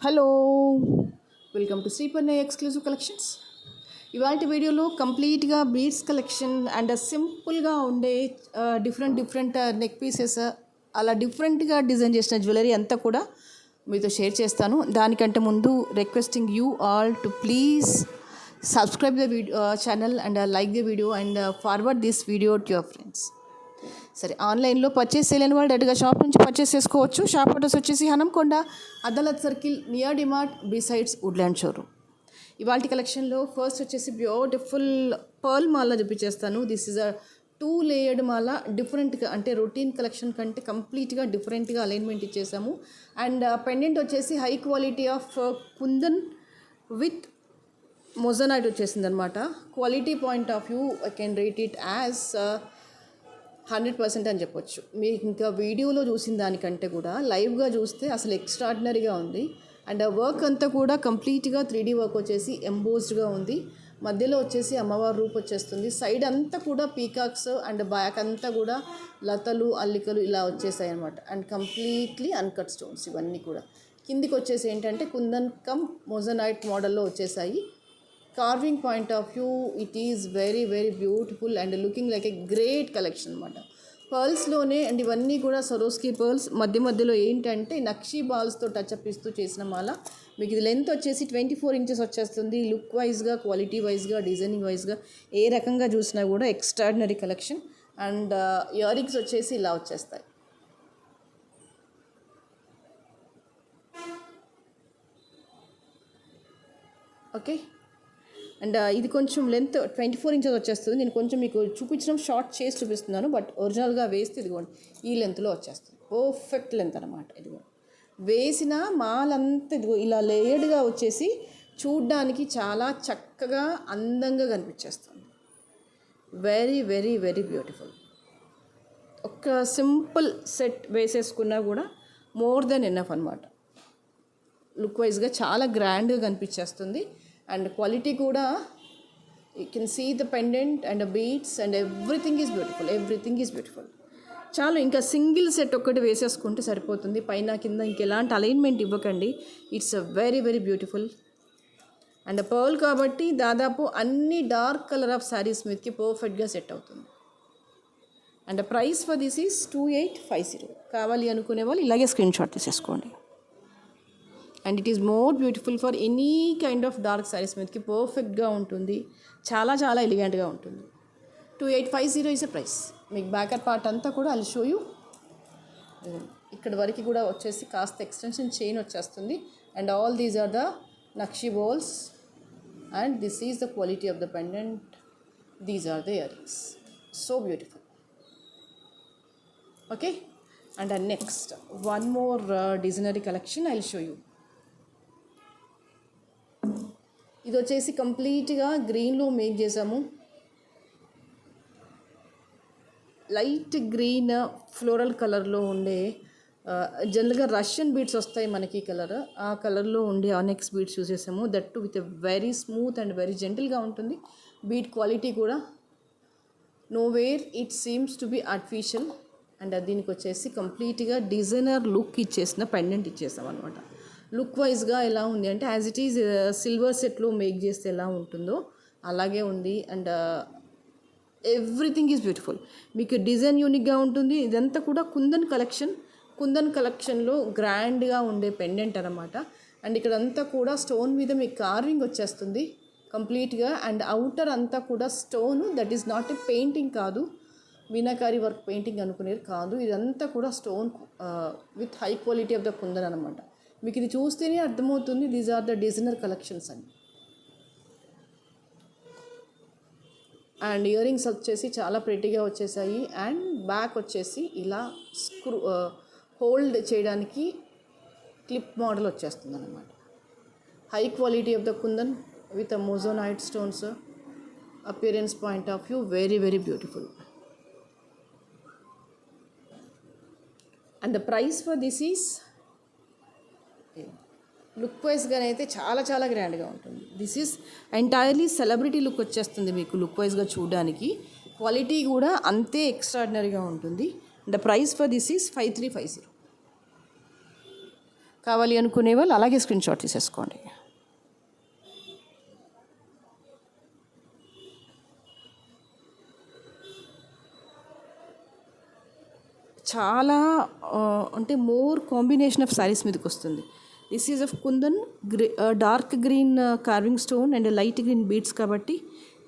Hello, welcome to Sriparna exclusive collections. ఇవాళ వీడియోలో కంప్లీట్గా బీడ్స్ కలెక్షన్ అండ్ సింపుల్గా ఉండే డిఫరెంట్ నెక్ పీసెస్, అలా డిఫరెంట్గా డిజైన్ చేసిన జ్యువెలరీ అంతా కూడా మీతో షేర్ చేస్తాను. దానికంటే ముందు requesting you all to please subscribe the video channel and like the video and forward this video to your friends. సరే, ఆన్లైన్లో పర్చేస్ చేయలేని వాళ్ళు డైరెక్ట్గా షాప్ నుంచి పర్చేస్ చేసుకోవచ్చు. షాప్ అడ్రస్ వచ్చేసి Hanamkonda, Adalat circle, near DMart, besides Woodland showroom. ఇవాళ కలెక్షన్లో ఫస్ట్ వచ్చేసి బ్యూటిఫుల్ పర్ల్ మాల చూపించేస్తాను. దిస్ ఈజ్ అ 2 లేయర్డ్ మాల. డిఫరెంట్గా అంటే రొటీన్ కలెక్షన్ కంటే కంప్లీట్గా డిఫరెంట్గా అలైన్మెంట్ ఇచ్చేసాము. అండ్ పెండెంట్ వచ్చేసి high quality of kundan with moissanite వచ్చేసింది అనమాట. Quality point of view I can rate it as 100% అని చెప్పొచ్చు. మీకు ఇంకా వీడియోలో చూసిన దానికంటే కూడా లైవ్గా చూస్తే అసలు ఎక్స్ట్రాడినరీగా ఉంది. అండ్ ఆ వర్క్ అంతా కూడా కంప్లీట్గా 3D వర్క్ వచ్చేసి ఎంబోస్డ్గా ఉంది. మధ్యలో వచ్చేసి అమ్మవారి రూప్ వచ్చేస్తుంది. సైడ్ అంతా కూడా పీకాక్స్ అండ్ బ్యాక్ అంతా కూడా లతలు, అల్లికలు ఇలా వచ్చేసాయి అనమాట. అండ్ కంప్లీట్లీ అన్కట్ స్టోన్స్ ఇవన్నీ కూడా. కిందికి వచ్చేసి ఏంటంటే కుందన్ కమ్ మొజనైట్ మోడల్లో వచ్చేసాయి. Carving point of view it is very very beautiful and looking like a great collection అనమాట. పర్ల్స్లోనే అండ్ ఇవన్నీ కూడా సరోస్కీ పర్ల్స్. మధ్యలో ఏంటంటే నక్షీ బాల్స్తో టచ్అప్ ఇస్తూ చేసిన మాల. మీకు ఇది లెంత్ వచ్చేసి 24 ఇంచెస్ వచ్చేస్తుంది. లుక్ వైజ్గా, క్వాలిటీ వైజ్గా, డిజైనింగ్ వైజ్గా ఏ రకంగా చూసినా కూడా extraordinary collection. And earrings వచ్చేసి ఇలా వచ్చేస్తాయి. ఓకే, అండ్ ఇది కొంచెం లెంత్ 24 ఇంచెస్ వచ్చేస్తుంది. నేను కొంచెం మీకు చూపించడం షార్ట్ చేసి చూపిస్తున్నాను, బట్ ఒరిజినల్గా వేస్తే ఇదిగోండి ఈ లెంత్లో వచ్చేస్తుంది. పర్ఫెక్ట్ లెంత్ అనమాట. ఇదిగో వేసిన మాలంతా ఇదిగో ఇలా లేయర్డ్గా వచ్చేసి చూడ్డానికి చాలా చక్కగా అందంగా కనిపించేస్తుంది. Very very very beautiful. ఒక సింపుల్ సెట్ వేసేసుకున్నా కూడా మోర్ దెన్ ఎనఫ్ అనమాట. లుక్ వైజ్గా చాలా గ్రాండ్గా కనిపించేస్తుంది. అండ్ క్వాలిటీ కూడా you can see the pendant and beads and everything is beautiful. చాలు, ఇంకా సింగిల్ సెట్ ఒక్కటి వేసేసుకుంటే సరిపోతుంది. పైన కింద ఇంకెలాంటి అలైన్మెంట్ ఇవ్వకండి. It's very very beautiful. And pearl కాబట్టి దాదాపు అన్ని డార్క్ కలర్ ఆఫ్ శారీస్ మీదకి పర్ఫెక్ట్గా సెట్ అవుతుంది. And price for this is 2850. కావాలి అనుకునే వాళ్ళు ఇలాగే స్క్రీన్ షాట్ తీసేసుకోండి. And it is more beautiful for any kind of dark saris మీదకి పర్ఫెక్ట్గా ఉంటుంది. చాలా చాలా ఎలిగెంట్గా ఉంటుంది. 2850 ఈజ్ ఎ ప్రైస్. మీకు బ్యాకర్ పార్ట్ అంతా కూడా ఐల్ షో యూ. ఇక్కడ వరకు కూడా వచ్చేసి కాస్త ఎక్స్టెన్షన్ చైన్ వచ్చేస్తుంది. And all these are the nakshi balls and this is the quality of the pendant. These are the earrings. So beautiful. Okay, and next one more designery collection I'll show you. ఇది వచ్చేసి కంప్లీట్గా గ్రీన్లో make చేసాము. Light green floral కలర్లో ఉండే జనరల్గా Russian beads వస్తాయి మనకి కలర్. ఆ కలర్లో ఉండే ఆనెక్స్ బీడ్స్ యూజ్ చేసాము. That too with very smooth and very జెంటిల్గా ఉంటుంది. బీడ్ క్వాలిటీ కూడా nowhere it seems to be artificial. And దీనికి వచ్చేసి కంప్లీట్గా డిజైనర్ లుక్ ఇచ్చేసిన పెండెంట్ ఇచ్చేసాం అనమాట. లుక్ వైజ్గా ఎలా ఉంది అంటే యాజ్ ఇట్ ఈజ్ సిల్వర్ సెట్లో మేక్ చేస్తే ఎలా ఉంటుందో అలాగే ఉంది. And everything is beautiful. మీకు డిజైన్ యూనిక్గా ఉంటుంది. ఇదంతా కూడా కుందన్ కలెక్షన్లో గ్రాండ్గా ఉండే పెండెంట్ అనమాట. అండ్ ఇక్కడంతా కూడా స్టోన్ మీద మీకు కార్వింగ్ వచ్చేస్తుంది కంప్లీట్గా. అండ్ అవుటర్ అంతా కూడా stone. That is not a painting కాదు, మీనాకారి వర్క్ పెయింటింగ్ అనుకునేది కాదు. ఇదంతా కూడా stone with high quality of the kundan అనమాట. మీకు ఇది చూస్తేనే అర్థమవుతుంది these are the designer collections అని. అండ్ ఇయర్ రింగ్స్ వచ్చేసి చాలా ప్రెట్టీగా వచ్చేసాయి. అండ్ బ్యాక్ వచ్చేసి ఇలా హోల్డ్ చేయడానికి క్లిప్ మోడల్ వచ్చేస్తుంది అనమాట. High quality of the kundan with a moissanite stones. Appearance point of view very very beautiful. And the price for this is look వైజ్గానే అయితే చాలా చాలా గ్రాండ్గా ఉంటుంది. This is entirely celebrity look వచ్చేస్తుంది మీకు లుక్ వైజ్గా చూడడానికి. క్వాలిటీ కూడా అంతే ఎక్స్ట్రాడినరీగా ఉంటుంది. The price for this is 5350. కావాలి అనుకునే వాళ్ళు అలాగే స్క్రీన్ షాట్ తీసేసుకోండి. చాలా అంటే మోర్ కాంబినేషన్ ఆఫ్ శారీస్ మీదకి వస్తుంది. This is of kundan dark green carving stone and light green beads కాబట్టి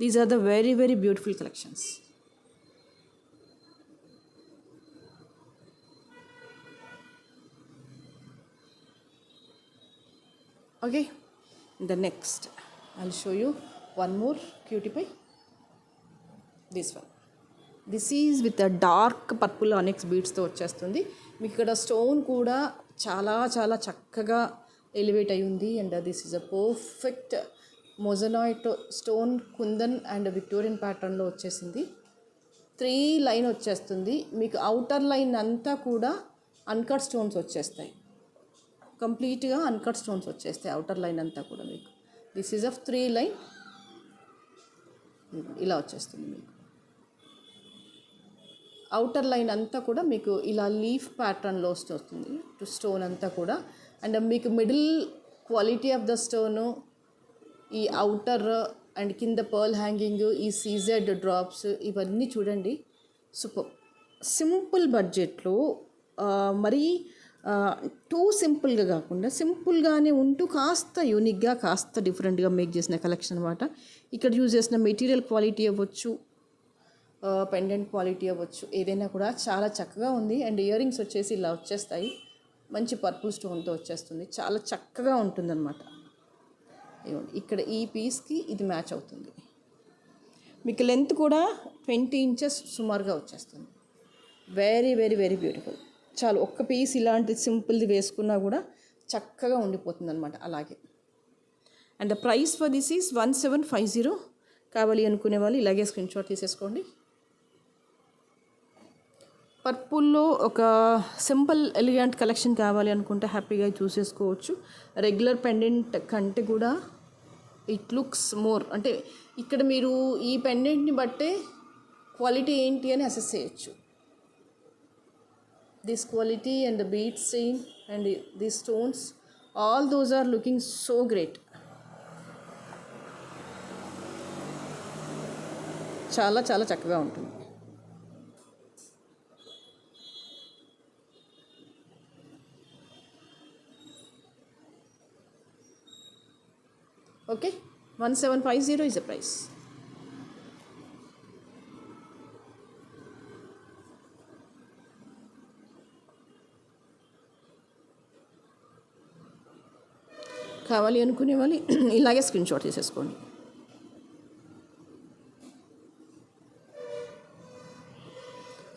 these are the very very beautiful collections. Okay, the next I'll show you one more cutie pie. This one, this is with a dark purple onyx బీడ్స్తో వచ్చేస్తుంది. మీకు ఇక్కడ stone కూడా చాలా చాలా చక్కగా elevate అయి ఉంది. And this is a perfect moissanite stone kundan and Victorian ప్యాటర్న్లో వచ్చేసింది. 3 లైన్ వచ్చేస్తుంది. మీకు అవుటర్ లైన్ అంతా కూడా అన్కట్ స్టోన్స్ వచ్చేస్తాయి. కంప్లీట్గా అన్కట్ స్టోన్స్ వచ్చేస్తాయి అవుటర్ లైన్ అంతా కూడా మీకు. దిస్ ఈజ్ ఆఫ్ 3 లైన్ ఇలా వచ్చేస్తుంది మీకు. అవుటర్ లైన్ అంతా కూడా మీకు ఇలా లీఫ్ ప్యాటర్న్లో వస్తుంది స్టోన్ అంతా కూడా. అండ్ మీకు middle quality of the stone, ఈ అవుటర్ అండ్ కింద పర్ల్ హ్యాంగింగ్, ఈ సీజెడ్ డ్రాప్స్ ఇవన్నీ చూడండి సూపర్. సింపుల్ బడ్జెట్లో మరీ టూ సింపుల్గా కాకుండా సింపుల్గానే ఉంటూ కాస్త యూనిక్గా కాస్త డిఫరెంట్గా మేక్ చేసిన కలెక్షన్ అనమాట. ఇక్కడ యూజ్ చేసిన మెటీరియల్ క్వాలిటీ అవ్వచ్చు, పెండెంట్ క్వాలిటీ అవ్వచ్చు, ఏదైనా కూడా చాలా చక్కగా ఉంది. అండ్ ఇయర్ రింగ్స్ వచ్చేసి ఇలా వచ్చేస్తాయి, మంచి పర్పుల్ స్టోన్తో వచ్చేస్తుంది, చాలా చక్కగా ఉంటుందన్నమాట. ఇక్కడ ఈ పీస్కి ఇది మ్యాచ్ అవుతుంది. మీకు లెంత్ కూడా 20 ఇంచెస్ సుమారుగా వచ్చేస్తుంది. Very very very beautiful. చాలు ఒక్క పీస్ ఇలాంటి సింపుల్ది వేసుకున్నా కూడా చక్కగా ఉండిపోతుంది అనమాట అలాగే. And the price for this is 1750. కావాలి అనుకునే వాళ్ళు ఇలాగే స్క్రీన్ షాట్ తీసేసుకోండి. పర్పుల్లో ఒక సింపుల్ ఎలిగెంట్ కలెక్షన్ కావాలి అనుకుంటే హ్యాపీగా చూసేసుకోవచ్చు. రెగ్యులర్ పెండెంట్ కంటే కూడా ఇట్ లుక్స్ మోర్, అంటే ఇక్కడ మీరు ఈ పెండెంట్ని బట్టే క్వాలిటీ ఏంటి అని అసెస్ చేయొచ్చు. This quality and the beat stain and the stones, all those are looking so great. చాలా చాలా చక్కగా ఉంటుంది. Okay, 1750 is the price. కావాలి అనుకునే వాళ్ళు ఇలాగే స్క్రీన్ షాట్ తీసేసుకోండి.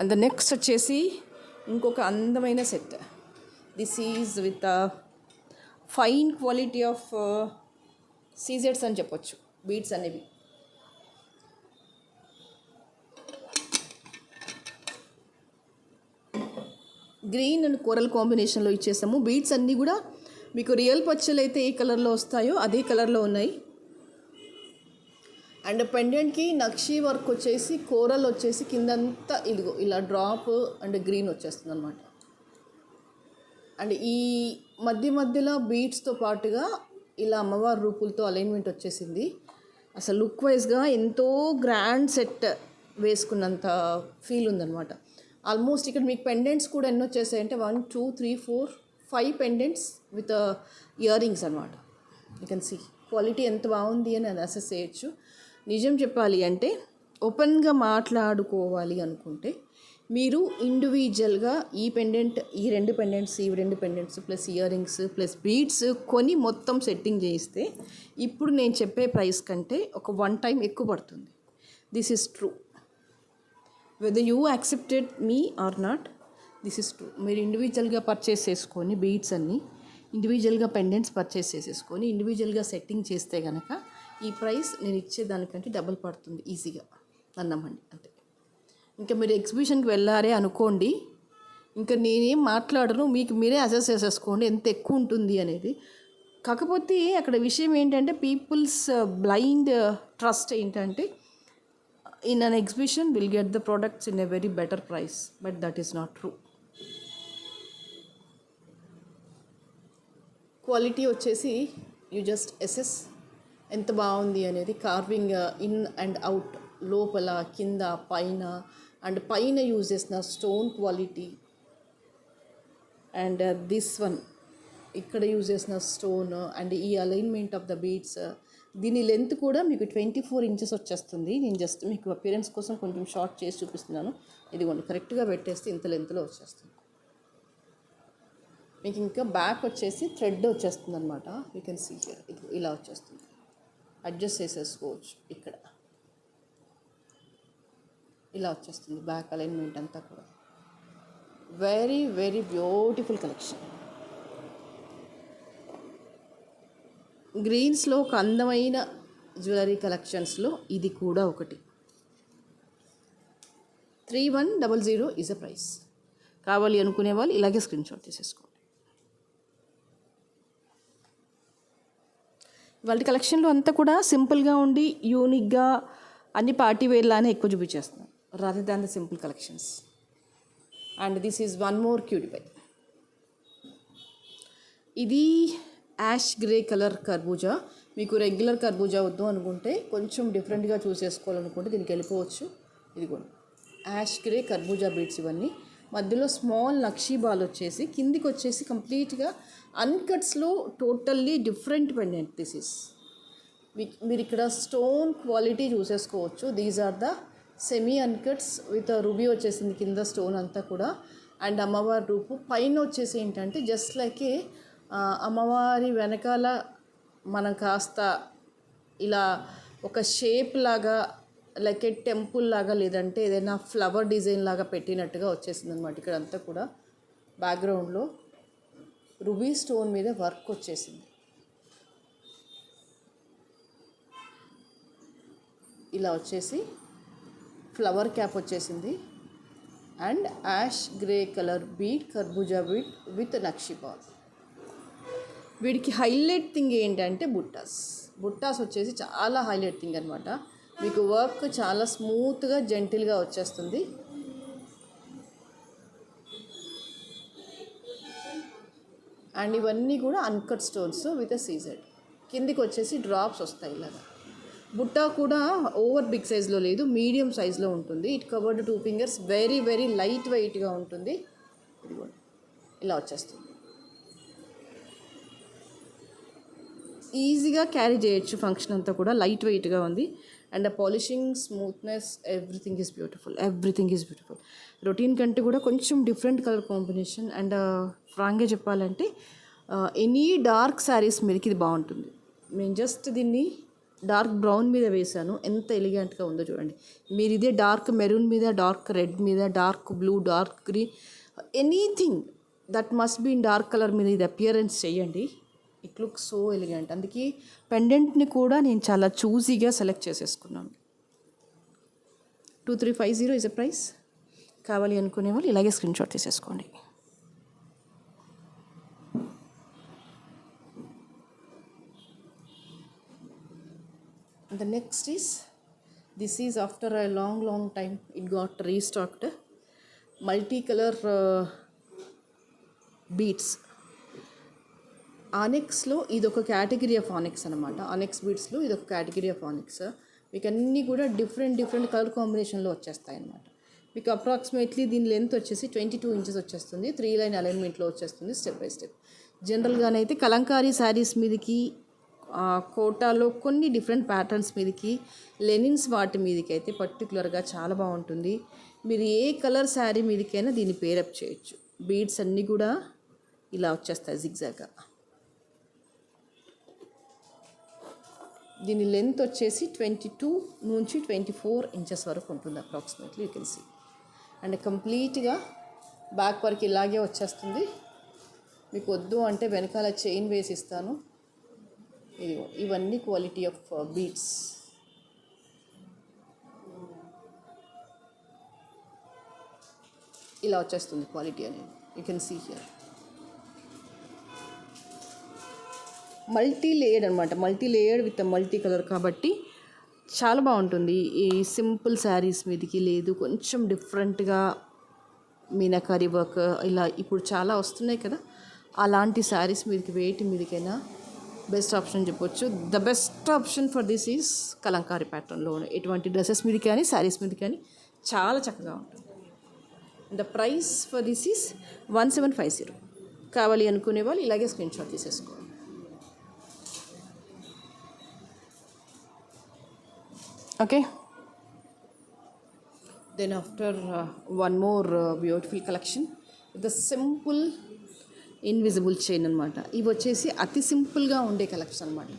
అండ్ ద నెక్స్ట్ వచ్చేసి ఇంకొక అందమైన set. This is with fine quality of సీజెడ్స్ అని చెప్పొచ్చు, బీడ్స్ అనేవి. గ్రీన్ అండ్ కోరల్ కాంబినేషన్లో ఇచ్చేసాము. బీడ్స్ అన్నీ కూడా మీకు రియల్ పచ్చలు అయితే ఏ కలర్లో వస్తాయో అదే కలర్లో ఉన్నాయి. అండ్ పెండెంట్కి నక్షీ వర్క్ వచ్చేసి కోరల్ వచ్చేసి కిందంతా ఇదిగో ఇలా డ్రాప్ అండ్ గ్రీన్ వచ్చేస్తుంది అనమాట. అండ్ ఈ మధ్య మధ్యలో బీడ్స్తో పాటుగా ఇలా అమ్మవారి రూపులతో అలైన్మెంట్ వచ్చేసింది. అసలు లుక్ వైజ్గా ఎంతో గ్రాండ్ సెట్ వేసుకున్నంత ఫీల్ ఉందన్నమాట. ఆల్మోస్ట్ ఇక్కడ మీకు పెండెంట్స్ కూడా ఎన్ని వచ్చేసాయంటే 1 2 3 4 5 పెండెంట్స్ విత్ ఇయర్ రింగ్స్ అనమాట. యూ కెన్ సీ క్వాలిటీ ఎంత బాగుంది అని అది అసెస్ చేయొచ్చు. నిజం చెప్పాలి అంటే ఓపెన్గా మాట్లాడుకోవాలి అనుకుంటే మీరు ఇండివిజువల్గా ఈ పెండెంట్, ఈ 2 పెండెంట్స్, ఈ 2 pendants plus ear rings plus beads కొని మొత్తం సెట్టింగ్ చేయిస్తే ఇప్పుడు నేను చెప్పే ప్రైస్ కంటే ఒక 1 టైం ఎక్కువ పడుతుంది. This is true. Whether you accepted me or not, this is true. మీరు ఇండివిజువల్గా పర్చేస్ చేసుకొని బీడ్స్ అన్నీ ఇండివిజువల్గా పెండెంట్స్ పర్చేస్ చేసేసుకొని ఇండివిజువల్గా సెట్టింగ్ చేస్తే కనుక ఈ ప్రైస్ నేను ఇచ్చేదానికంటే డబుల్ పడుతుంది ఈజీగా అన్నామండి. అంతే. ఇంకా మీరు ఎగ్జిబిషన్కి వెళ్ళారే అనుకోండి, ఇంకా నేనేం మాట్లాడను, మీకు మీరే అసెస్ చేసేసుకోండి ఎంత ఎక్కువ ఉంటుంది అనేది. కాకపోతే అక్కడ విషయం ఏంటంటే పీపుల్స్ బ్లైండ్ ట్రస్ట్ ఏంటంటే in an exhibition will get the products in a very better price, but that is not true. Quality వచ్చేసి యూ జస్ట్ ఎస్ఎస్ ఎంత బాగుంది అనేది. కార్వింగ్ ఇన్ అండ్ అవుట్, లోపల కింద పైన, అండ్ పైన యూజ్ చేసిన stone quality, and this one ఇక్కడ యూజ్ చేసిన స్టోన్, అండ్ ఈ అలైన్మెంట్ ఆఫ్ ద బీడ్స్. దీని లెంత్ కూడా మీకు 24 ఇంచెస్ వచ్చేస్తుంది. నేను జస్ట్ మీకు అపియరెన్స్ కోసం కొంచెం షార్ట్ చేసి చూపిస్తున్నాను. ఇదిగోండి, కరెక్ట్గా పెట్టేస్తే ఇంత లెంత్లో వచ్చేస్తుంది. మీకు ఇంకా బ్యాక్ వచ్చేసి థ్రెడ్ వచ్చేస్తుంది అనమాట. యూ కెన్ సీ హియర్, ఇది ఇలా వచ్చేస్తుంది. అడ్జస్ట్ చేసేసుకోవచ్చు. ఇక్కడ ఇలా వచ్చేస్తుంది బ్యాక్ అలైన్మెంట్ అంతా కూడా. Very very beautiful collection. గ్రీన్స్లో ఒక అందమైన జ్యువెలరీ కలెక్షన్స్లో ఇది కూడా ఒకటి. 3100 ఈజ్ అ ప్రైస్. కావాలి అనుకునే వాళ్ళు ఇలాగే స్క్రీన్ షాట్ తీసేసుకోండి. వాళ్ళ కలెక్షన్లో అంతా కూడా సింపుల్గా ఉండి యూనిక్గా అన్ని పార్టీ వేర్లానే ఎక్కువ చూపించేస్తున్నాం, rather than the simple collections. And this is one more cute pie. ఇది యాష్ గ్రే కలర్ కర్బూజా. మీకు రెగ్యులర్ కర్బూజా వద్దు అనుకుంటే, కొంచెం డిఫరెంట్గా చూస్ చేసుకోవాలనుకుంటే దీనికి వెళ్ళిపోవచ్చు. ఇదిగోండి, యాష్ గ్రే కర్బూజా బీడ్స్ ఇవన్నీ. మధ్యలో స్మాల్ నక్షీ బాల్ వచ్చేసి, కిందికి వచ్చేసి కంప్లీట్గా అన్కట్స్లో totally different pendant. This is మీరు ఇక్కడ స్టోన్ క్వాలిటీ చూసేసుకోవచ్చు. These are the semi uncuts with ruby వచ్చేసింది కింద స్టోన్ అంతా కూడా. అండ్ అమ్మవారి రూపు పైన వచ్చేసి ఏంటంటే జస్ట్ లైక్ ఏ అమ్మవారి వెనకాల మనం కాస్త ఇలా ఒక షేప్ లాగా, లైక్ ఏ టెంపుల్ లాగా, లేదంటే ఏదైనా ఫ్లవర్ డిజైన్ లాగా పెట్టినట్టుగా వచ్చేసింది అనమాట. ఇక్కడ అంతా కూడా బ్యాక్గ్రౌండ్లో రూబీ స్టోన్ మీద వర్క్ వచ్చేసింది. ఇలా వచ్చేసి ఫ్లవర్ క్యాప్ వచ్చేసింది. And ash grey colour bead, karbuja bead with nakshi ball. వీడికి హైలైట్ థింగ్ ఏంటంటే బుట్టాస్ వచ్చేసి చాలా హైలైట్ థింగ్ అనమాట. మీకు వర్క్ చాలా స్మూత్గా జెంటిల్గా వచ్చేస్తుంది. అండ్ ఇవన్నీ కూడా అన్కట్ స్టోన్స్ విత్ సీజెడ్. కిందికి వచ్చేసి డ్రాప్స్ వస్తాయి ఇలాగా. బుట్టా కూడా ఓవర్ బిగ్ సైజ్లో లేదు, మీడియం సైజ్లో ఉంటుంది. It covered 2 fingers, very very light వెయిట్గా ఉంటుంది. ఇదిగోండి, ఇలా వచ్చేస్తుంది. ఈజీగా క్యారీ చేయొచ్చు. ఫంక్షన్ అంతా కూడా లైట్ వెయిట్గా ఉంది. అండ్ ఆ polishing, smoothness, everything is beautiful. Routine కంటే కూడా కొంచెం డిఫరెంట్ కలర్ కాంబినేషన్. అండ్ ఫ్రాంక్గా చెప్పాలంటే ఎనీ డార్క్ శారీస్ మీదకి ఇది బాగుంటుంది. నేను జస్ట్ దీన్ని డార్క్ బ్రౌన్ మీద వేశాను, ఎంత ఎలిగెంట్గా ఉందో చూడండి. మీరు ఇదే డార్క్ మెరూన్ మీద, డార్క్ రెడ్ మీద, dark blue, dark green, anything that must be in dark colour మీద ఇది అపియరెన్స్ చేయండి. It look so elegant. అందుకే పెండెంట్ని కూడా నేను చాలా చూజీగా సెలెక్ట్ చేసేసుకున్నాను. 2350 ఇస్ అ ప్రైస్. కావాలి అనుకునే వాళ్ళు ఇలాగే స్క్రీన్ షాట్ తీసేసుకోండి. The next is, this is after a long time it got restocked, multicolor beads. ఆనెక్స్లో ఇదొక కేటగిరీ ఆఫ్ ఆనెక్స్ అనమాట. ఆనెక్స్ బీడ్స్లో ఇదొక కేటగిరీ ఆఫ్ ఆనెక్స్. మీకు అన్నీ కూడా డిఫరెంట్ కలర్ కాంబినేషన్లో వచ్చేస్తాయి అన్నమాట. మీకు అప్రాక్సిమేట్లీ దీని లెంత్ వచ్చేసి 22 ఇంచెస్ వచ్చేస్తుంది. 3 లైన్ అలైన్మెంట్లో వచ్చేస్తుంది స్టెప్ బై స్టెప్. జనరల్గానైతే కలంకారీ శారీస్ మీదకి, కోటాలో కొన్ని డిఫరెంట్ ప్యాటర్న్స్ మీదకి, లెనిన్స్ వాటి మీదకి అయితే పర్టికులర్గా చాలా బాగుంటుంది. మీరు ఏ కలర్ శారీ మీదకైనా దీన్ని పేరప్ చేయొచ్చు. బీడ్స్ అన్నీ కూడా ఇలా వచ్చేస్తాయి జిగ్జాగ్గా. దీని లెంత్ వచ్చేసి 22 నుంచి 24 ఇంచెస్ వరకు ఉంటుంది approximately, you can see. And కంప్లీట్గా బ్యాక్ వరకు ఇలాగే వచ్చేస్తుంది. మీకు వద్దు అంటే వెనకాల చైన్ వేసి ఇస్తాను. ఇవన్నీ క్వాలిటీ ఆఫ్ బీడ్స్. ఇలా వచ్చేస్తుంది క్వాలిటీ అనేది, you can see here. Multi layered అనమాట, multi layered with multi colour కాబట్టి చాలా బాగుంటుంది. ఈ సింపుల్ శారీస్ మీదకి లేదు, కొంచెం డిఫరెంట్గా మీనాకారీ వర్క్ ఇలా ఇప్పుడు చాలా వస్తున్నాయి కదా, అలాంటి శారీస్ మీదకి వేటి మీదకైనా బెస్ట్ ఆప్షన్ చెప్పొచ్చు. The best option for this is Kalamkari ప్యాటర్న్లో ఎటువంటి డ్రెస్సెస్ మీద కానీ శారీస్ మీద కానీ చాలా చక్కగా ఉంటుంది. The price for this is 1750. కావాలి అనుకునే వాళ్ళు ఇలాగే స్క్రీన్ షాట్ తీసేసుకోండి. Okay, then after one more beautiful collection, the simple invisible chain అనమాట. ఇవి వచ్చేసి అతి సింపుల్గా ఉండే కలెక్షన్ అనమాట.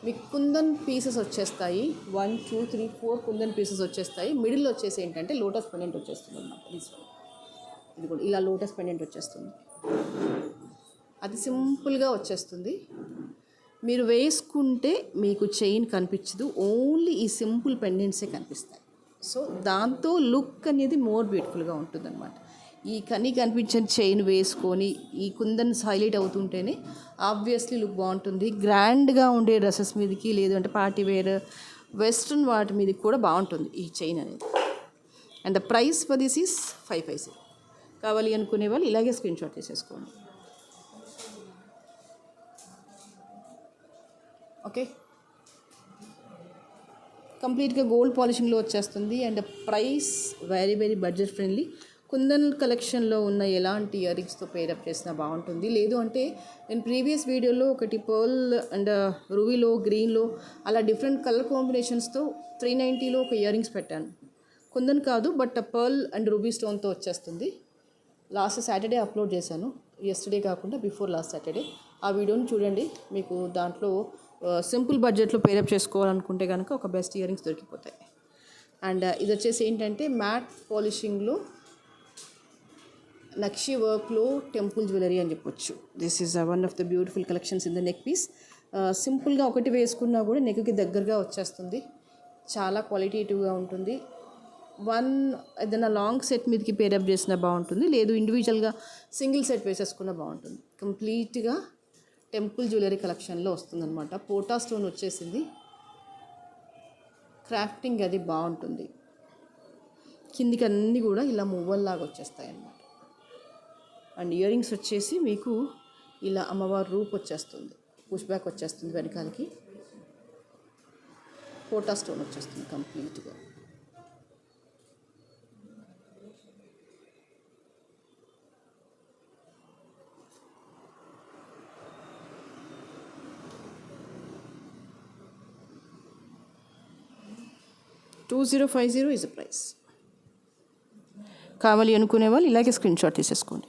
మీకు కుందన్ పీసెస్ వచ్చేస్తాయి, 1 2 3 4 కుందన్ పీసెస్ వచ్చేస్తాయి. మిడిల్లో వచ్చేసి ఏంటంటే లోటస్ పెండెంట్ వచ్చేస్తుంది అనమాట. ఇది కూడా ఇలా లోటస్ పెండెంట్ వచ్చేస్తుంది, అది సింపుల్గా వచ్చేస్తుంది. మీరు వేసుకుంటే మీకు చైన్ కనిపించదు, ఓన్లీ ఈ సింపుల్ పెండెంట్సే కనిపిస్తాయి. సో దాంతో లుక్ అనేది మోర్ బ్యూటిఫుల్గా ఉంటుంది అనమాట. ఈ కనిపించని చైన్ వేసుకొని ఈ కుందన్స్ హైలైట్ అవుతుంటేనే ఆబ్వియస్లీ లుక్ బాగుంటుంది. గ్రాండ్గా ఉండే డ్రెస్సెస్ మీదకి, లేదు అంటే పార్టీ వేర్ వెస్ట్రన్ వాటి మీదకి కూడా బాగుంటుంది ఈ చైన్ అనేది. And the price for this is 550. కావాలి అనుకునే వాళ్ళు ఇలాగే స్క్రీన్ షాట్ తీసేసుకోండి. ఓకే, కంప్లీట్గా గోల్డ్ పాలిషింగ్లో వచ్చేస్తుంది. And price very very budget friendly. Kundan కలెక్షన్లో ఉన్న ఎలాంటి ఇయర్ రింగ్స్తో పేరప్ చేసినా బాగుంటుంది. లేదు అంటే నేను ప్రీవియస్ వీడియోలో ఒకటి పర్ల్ అండ్ రూబీలో, గ్రీన్లో అలా డిఫరెంట్ కలర్ కాంబినేషన్స్తో 390లో ఒక ఇయర్ రింగ్స్ పెట్టాను. కుందన్ కాదు, బట్ పర్ల్ అండ్ రూబీ స్టోన్తో వచ్చేస్తుంది. లాస్ట్ సాటర్డే అప్లోడ్ చేశాను, ఎస్టర్డే కాకుండా బిఫోర్ లాస్ట్ సాటర్డే. ఆ వీడియోని చూడండి, మీకు దాంట్లో సింపుల్ బడ్జెట్లో పేరప్ చేసుకోవాలనుకుంటే కనుక ఒక బెస్ట్ ఇయర్ రింగ్స్ దొరికిపోతాయి. అండ్ ఇది వచ్చేసి ఏంటంటే మ్యాట్ పాలిషింగ్లో నక్షి వర్క్లో టెంపుల్ జ్యువెలరీ అని చెప్పొచ్చు. This is one of the beautiful collections in the neck piece. సింపుల్గా ఒకటి వేసుకున్నా కూడా నెక్కి దగ్గరగా వచ్చేస్తుంది, చాలా క్వాలిటేటివ్గా ఉంటుంది. ఏదైనా లాంగ్ సెట్ మీదకి పేరప్ చేసినా బాగుంటుంది, లేదు ఇండివిజువల్గా సింగిల్ సెట్ వేసేసుకున్నా బాగుంటుంది. కంప్లీట్గా టెంపుల్ జ్యువెలరీ కలెక్షన్లో వస్తుందన్నమాట. పోటా స్టోన్ వచ్చేసింది, క్రాఫ్టింగ్ అది బాగుంటుంది. కిందికి అన్నీ కూడా ఇలా మువ్వల్లాగా వచ్చేస్తాయి అన్నమాట. అండ్ ఇయర్ రింగ్స్ వచ్చేసి మీకు ఇలా అమ్మవారి రూప్ వచ్చేస్తుంది, పుష్ బ్యాక్ వచ్చేస్తుంది, వెనకాలకి పోటా స్టోన్ వచ్చేస్తుంది కంప్లీట్గా. $2050 ఇస్ ద ప్రైస్. కావాలి అనుకునే వాళ్ళు ఇలాగే స్క్రీన్ షాట్ తీసేసుకోండి.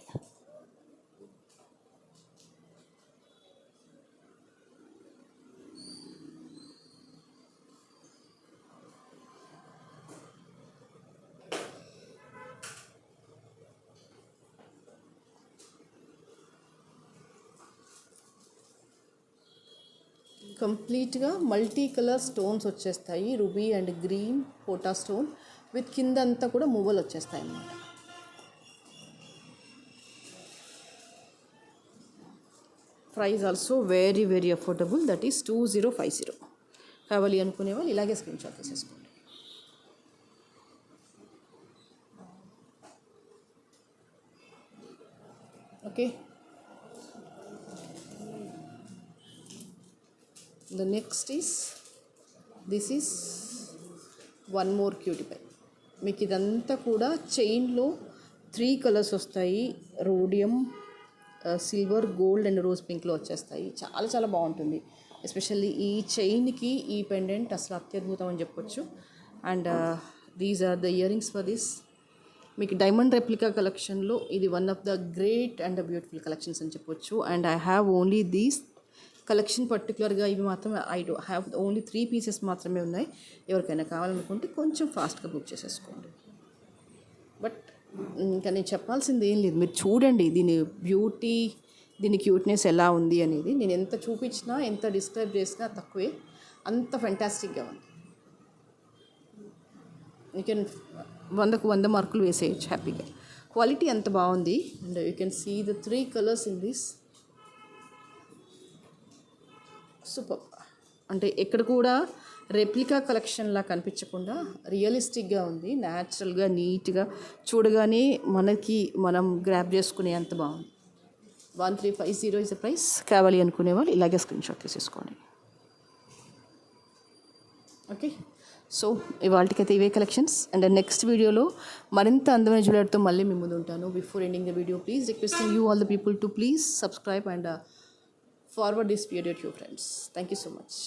కంప్లీట్గా మల్టీ కలర్ స్టోన్స్ వచ్చేస్తాయి, రూబీ అండ్ గ్రీన్ పోటా స్టోన్ విత్ కింద అంతా కూడా మువ్వలు వచ్చేస్తాయి అన్నమాట. Price also very very affordable, that is 2050. కావాలి అనుకునే వాళ్ళు ఇలాగే స్క్రీన్ షాట్ తీసేసుకోండి. Okay, the next is this is one more cutie pie. మీకు ఇదంతా కూడా చైన్లో 3 కలర్స్ వస్తాయి, rhodium, silver, gold and rose పింక్లో వచ్చేస్తాయి. చాలా చాలా బాగుంటుంది. ఎస్పెషల్లీ ఈ చైన్కి ఈ పెండెంట్ అసలు అత్యద్భుతం అని చెప్పొచ్చు. And these are the earrings for this. మీకు డైమండ్ రెప్లికా కలెక్షన్లో ఇది one of the great and beautiful collections అని చెప్పొచ్చు. And I have only these collection పర్టికులర్గా ఇవి మాత్రమే, I do have only 3 pieces మాత్రమే ఉన్నాయి. ఎవరికైనా కావాలనుకుంటే కొంచెం ఫాస్ట్గా బుక్ చేసేసుకోండి. బట్ ఇంకా నేను చెప్పాల్సింది ఏం లేదు, మీరు చూడండి దీని బ్యూటీ, దీని క్యూట్నెస్ ఎలా ఉంది అనేది. నేను ఎంత చూపించినా, ఎంత డిస్క్రైబ్ చేసినా తక్కువే, అంత ఫెంటాస్టిక్గా ఉంది. యూ కెన్ 100కు 100 మార్కులు వేసేయచ్చు హ్యాపీగా. క్వాలిటీ అంత బాగుంది. And you can see the 3 colours in this. Super. అంటే ఎక్కడ కూడా రెప్లికా కలెక్షన్లా కనిపించకుండా రియలిస్టిక్గా ఉంది, న్యాచురల్గా నీట్గా చూడగానే మనం గ్రాప్ చేసుకునే అంత బాగుంది. 1350 ఇస్ ద ప్రైస్. కావాలి అనుకునే వాళ్ళు ఇలాగే స్క్రీన్ షాట్ తీసేసుకోండి. ఓకే, సో ఇవాళకైతే ఇవే కలెక్షన్స్. అండ్ నెక్స్ట్ వీడియోలో మరింత అందమైన జ్యువెలరీతో మళ్ళీ మీ ముందు ఉంటాను. Before ending the video, please requesting you all the people to please subscribe and forward this video to your friends. Thank you so much.